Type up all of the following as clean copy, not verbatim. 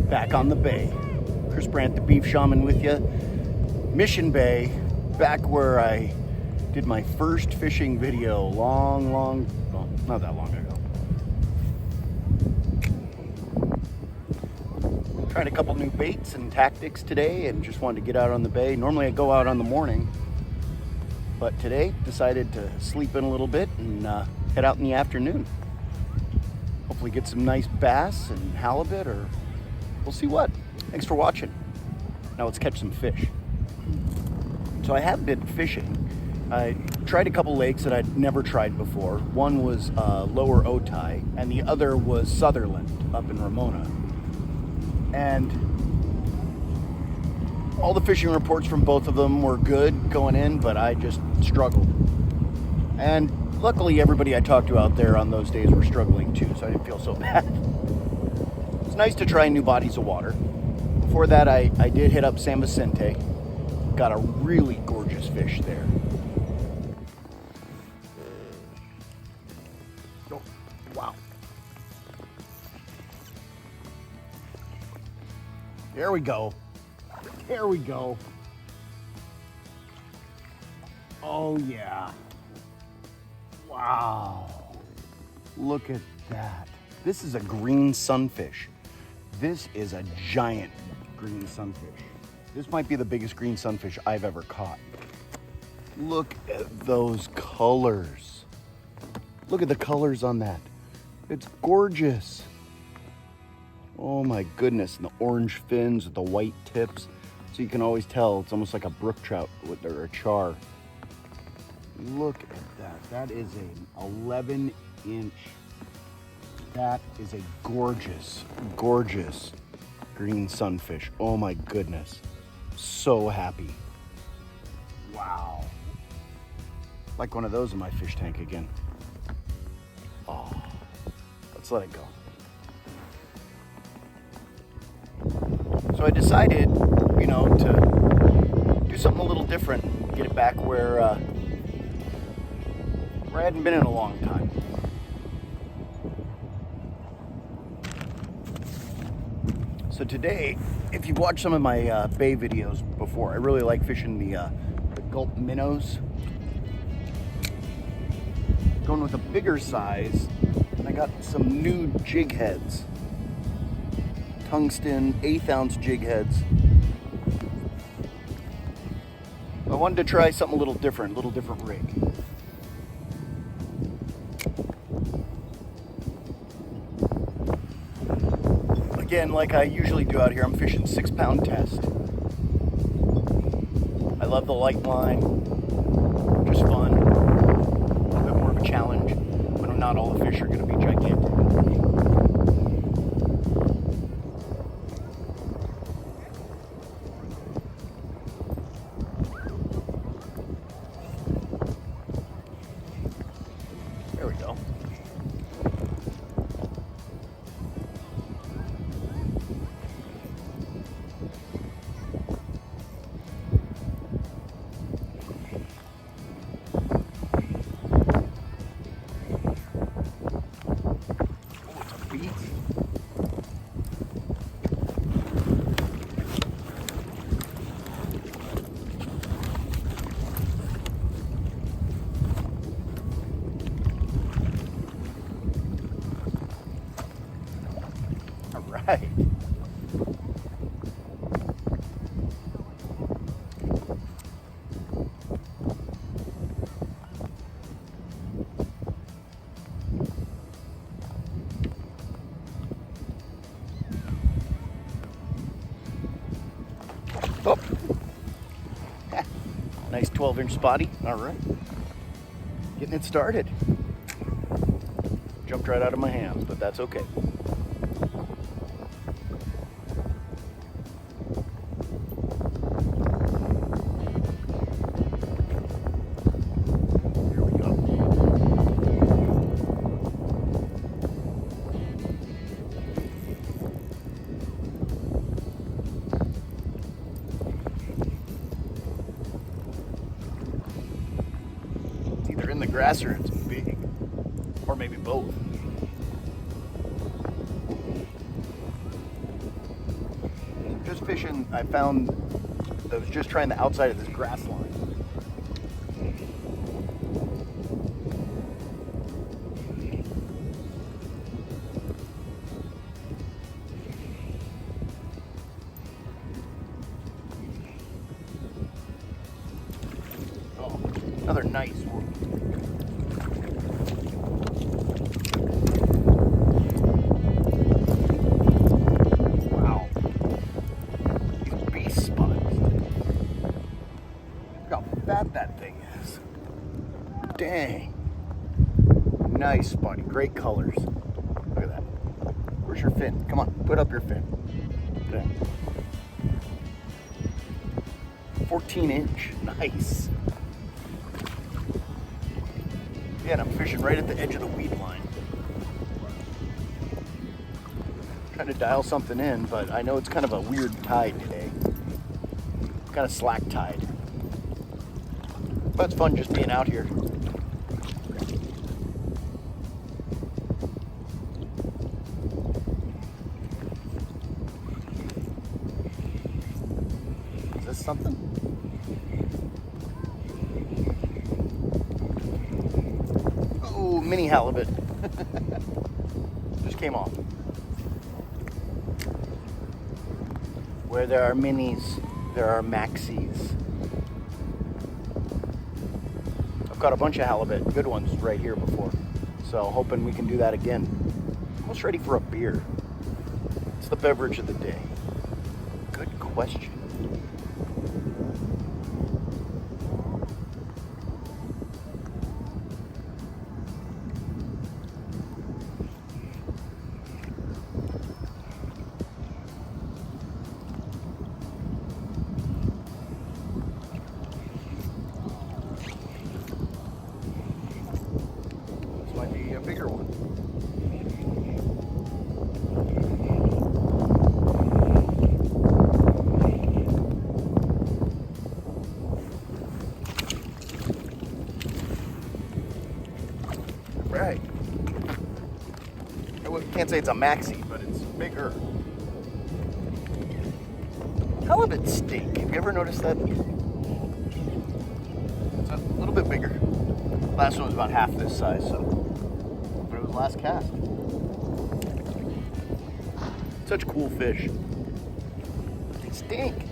Back on the bay. Chris Brandt The Beefshaman with you. Mission Bay, back where I did my first fishing video well, not that long ago. Tried a couple new baits and tactics today and just wanted to get out on the bay. Normally I go out on the morning, but today decided to sleep in a little bit and head out in the afternoon. Hopefully get some nice bass and halibut, or we'll see what. Thanks for watching. Now let's catch some fish. So I have been fishing. I tried a couple lakes that I'd never tried before. One was Lower Otay, and the other was Sutherland up in Ramona. And all the fishing reports from both of them were good going in, but I just struggled. And luckily everybody I talked to out there on those days were struggling too, so I didn't feel so bad. It's nice to try new bodies of water. Before that, I did hit up San Vicente. Got a really gorgeous fish there. Oh, wow. There we go. There we go. Oh yeah. Wow. Look at that. This is a green sunfish. This is a giant green sunfish. This might be the biggest green sunfish I've ever caught. Look at those colors. Look at the colors on that. It's gorgeous. Oh my goodness. And the orange fins with the white tips. So you can always tell it's almost like a brook trout or a char. Look at that. That is an 11-inch. That is a gorgeous, gorgeous green sunfish. Oh my goodness. So happy. Wow. Like one of those in my fish tank again. Oh, let's let it go. So I decided, to do something a little different. Get it back where I hadn't been in a long time. So today, if you've watched some of my bay videos before, I really like fishing the gulp minnows. Going with a bigger size, and I got some new jig heads. Tungsten 1/8 ounce jig heads. I wanted to try something a little different rig. Again, like I usually do out here, I'm fishing 6-pound test. I love the light line, just fun, a little bit more of a challenge, but not all the fish are going to be gigantic. There we go. Right. Oh. Nice 12-inch spotty. All right. Getting it started. Jumped right out of my hands, but that's okay. In the grass or it's big, or maybe both. fishing, I found that I was just trying the outside of this grass line. Oh, another nice one. That thing is. Dang. Nice, buddy. Great colors. Look at that. Where's your fin? Come on, put up your fin. Okay. 14-inch. Nice. Yeah, and I'm fishing right at the edge of the weed line. Trying to dial something in, but I know it's kind of a weird tide today. Kind of slack tide. But it's fun just being out here. Is this something? Oh, mini halibut. Just came off. Where there are minis, there are maxis. Got a bunch of halibut, good ones right here before. So hoping we can do that again. Almost ready for a beer. It's the beverage of the day. Good question. A bigger one. Right. I can't say it's a maxi, but it's bigger. Halibut stink. Have you ever noticed that? It's a little bit bigger. Last one was about half this size, so. Last cast. Such cool fish. They stink.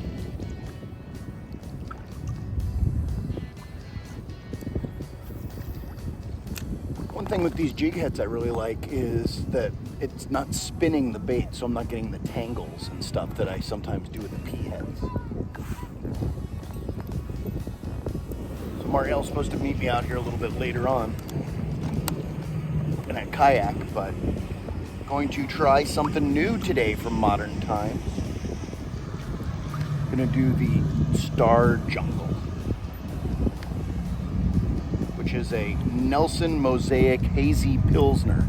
One thing with these jig heads I really like is that it's not spinning the bait, so I'm not getting the tangles and stuff that I sometimes do with the P heads. So Marielle's supposed to meet me out here a little bit later on. And a kayak, but going to try something new today from Modern Times. Gonna do the Star Jungle, which is a Nelson Mosaic Hazy Pilsner.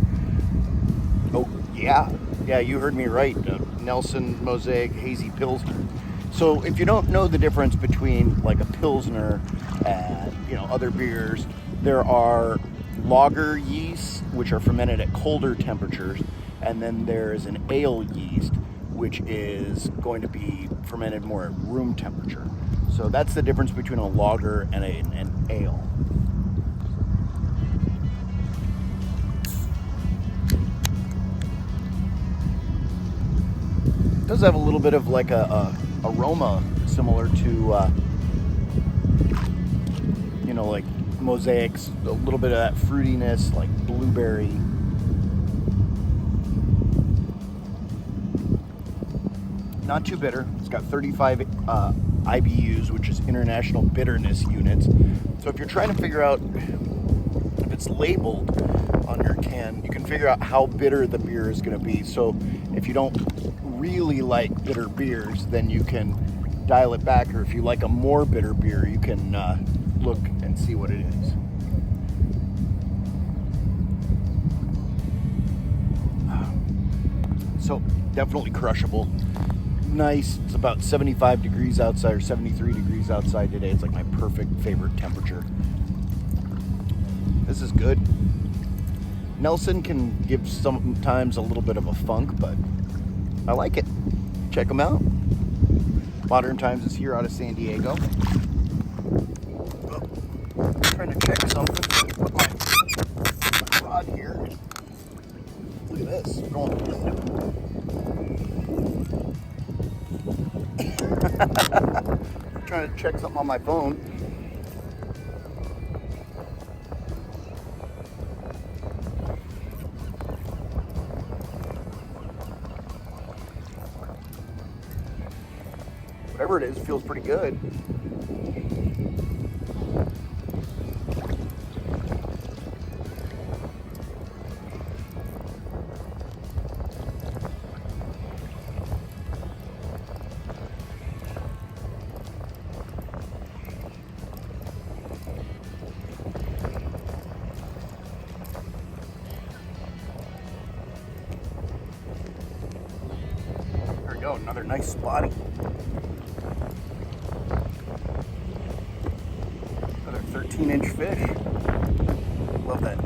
Oh yeah, you heard me right. Nelson Mosaic Hazy Pilsner. So if you don't know the difference between like a Pilsner and other beers, there are lager yeasts, which are fermented at colder temperatures, and then there's an ale yeast, which is going to be fermented more at room temperature. So that's the difference between a lager and an ale. It does have a little bit of like a aroma similar to like Mosaics, a little bit of that fruitiness, like blueberry. Not too bitter. It's got 35 IBUs, which is International Bitterness Units. So if you're trying to figure out if it's labeled on your can, you can figure out how bitter the beer is going to be. So if you don't really like bitter beers, then you can dial it back, or if you like a more bitter beer, you can look and see what it is. So definitely crushable. Nice. It's about 75 degrees outside, or 73 degrees outside today. It's like my perfect favorite temperature. This is good. Nelson can give sometimes a little bit of a funk, but I like it. Check them out. Modern Times is here out of San Diego. Oh, trying to check something. Put my rod here. Look at this. Trying to check something on my phone. Whatever it is, feels pretty good. There we go, another nice spotty. Another 13-inch fish. Love that.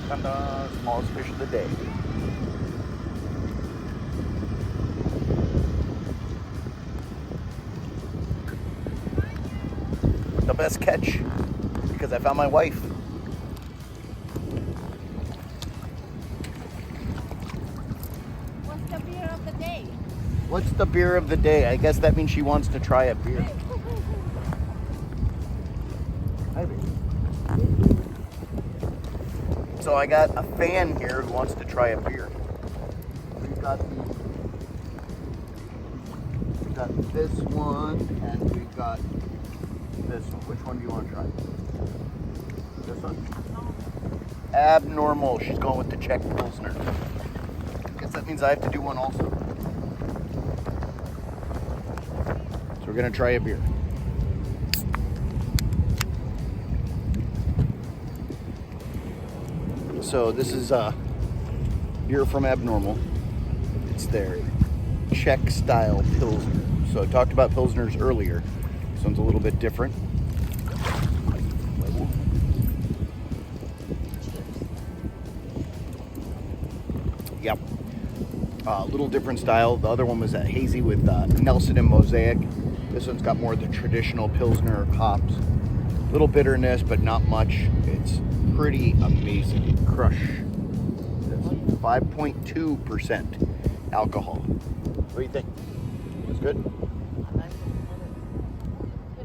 And the smallest fish of the day. The best catch, because I found my wife. What's the beer of the day? What's the beer of the day? I guess that means she wants to try a beer. Hi, baby. So I got a fan here who wants to try a beer. We've got this one and we've got this one. Which one do you want to try? This one? Abnormal. She's going with the Czech Pilsner. Guess that means I have to do one also. So we're gonna try a beer. So this is a beer from Abnormal. It's their Czech style Pilsner. So I talked about Pilsners earlier. This one's a little bit different. Yep. A little different style. The other one was a Hazy with Nelson and Mosaic. This one's got more of the traditional Pilsner hops. Little bitterness, but not much. It's pretty amazing. Crush. That's 5.2% alcohol. What do you think? It's good? You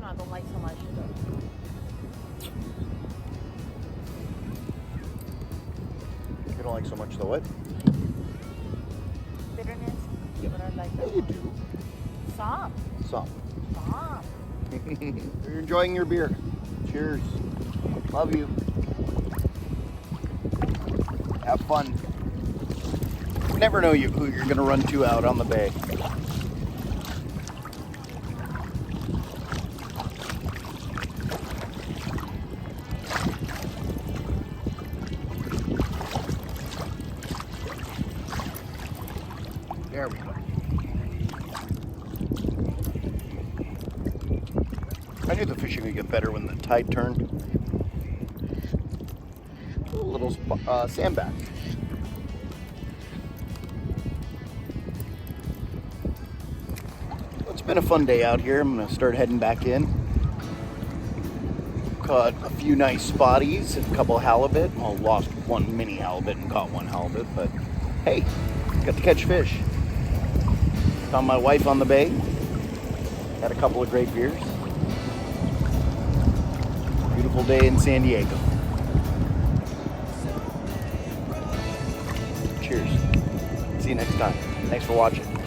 know, I don't like so much sugar. You don't like so much the what? Bitterness? Yep. But I like Yeah, that you one. do. Some. Some. Some. You're enjoying your beer. Cheers. Love you. Have fun. You never know who you're going to run to out on the bay. There we go. I knew the fishing would get better when the tide turned. A little sandback. Well, it's been a fun day out here. I'm gonna start heading back in. Caught a few nice spotties, a couple of halibut. Well, lost one mini halibut and caught one halibut, but hey, got to catch fish. Found my wife on the bay. Had a couple of great beers. Beautiful day in San Diego. Cheers. See you next time. Thanks for watching.